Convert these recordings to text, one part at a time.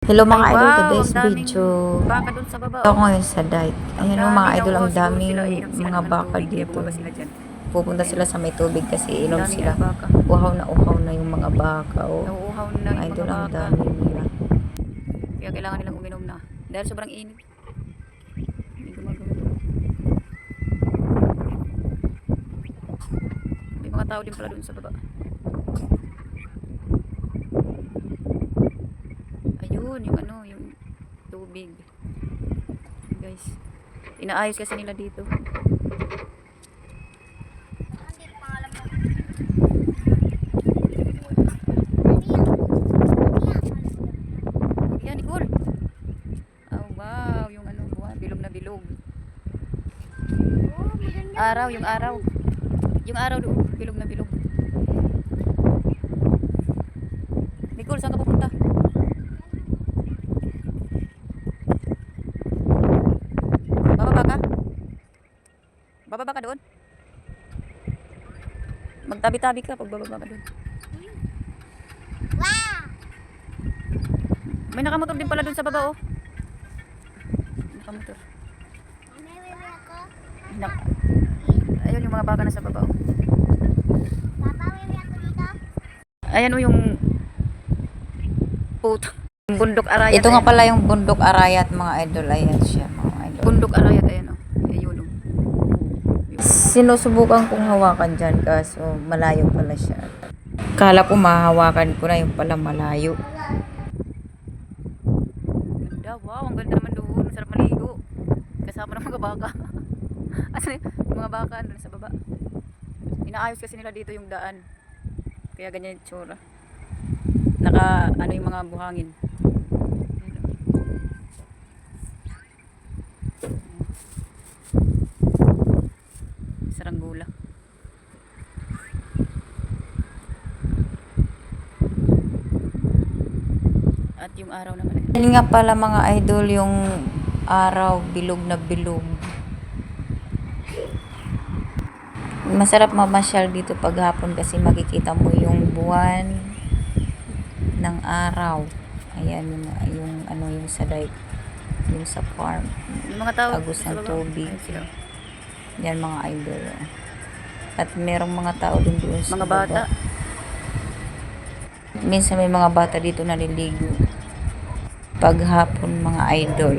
Hello Ay mga idol, wow, today's ang daming video. baka dun sa baba Ako oh. ngayon sa diet. Ang Ayan o dami mga daw idol, oh, ang siguro daming sila inom sila mga ng baka tubig kaya dito. bumaba sila dyan. Pupunta sila sa may tubig kasi Ang inom daming sila. baka. Uhaw na yung mga baka o. Nauuhaw na Mga yung idol, mga ang baka. dami nila. Kaya kailangan nilang uminom na. Dahil sobrang init. May gumagawin. May mga tao din pala dun sa baba. Ayun, yung ano, yung tubig. Guys, inaayos kasi nila dito. Yan, Nicole. Oh, wow, yung ano, buwan, bilog na bilog. Araw, yung araw. Yung araw doon, bilog na bilog. Nicole, saan ka pupunta? Bababa ka? Bababa ka doon? Magtabi-tabi ka pag bababa ka doon. May nakamotor din pala doon sa baba, oh. Nakamotor. Nak Ayun yung mga baka na sa baba, oh. Ayan, oh, yung puto. Yung bundok arayat. Ito nga Ayan, pala yung bundok arayat mga idol. Ayan siya mga idol. bundok arayat, ayan, oh. Ayun, oh. Sinusubukan kong hawakan dyan kaso malayo pala siya. Kala ko mahawakan ko na yung pala malayo. Ganda, wow, ang ganda naman doon. Sarap maligo. Kasama ng mga baka. Ano yung mga baka doon sa baba. Inaayos kasi nila dito yung daan. Kaya ganyan yung tsura. Naka, ano yung mga buhangin. Saranggola. At yung araw naman. Yan nga pala mga idol yung araw, bilog na bilog. Masarap mamasyal dito paghapon kasi makikita mo yung buwan ng araw. Ayan yung ano yung sa dike, yung sa farm. Yung mga tao Agos sa ng baba. tubig. Ayun sila. Yan mga idol. At merong mga tao din doon sa Mga bata. baba. Minsan may mga bata dito naliligo. Paghapon mga idol.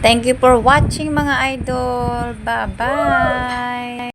Thank you for watching mga idol. Bye-bye!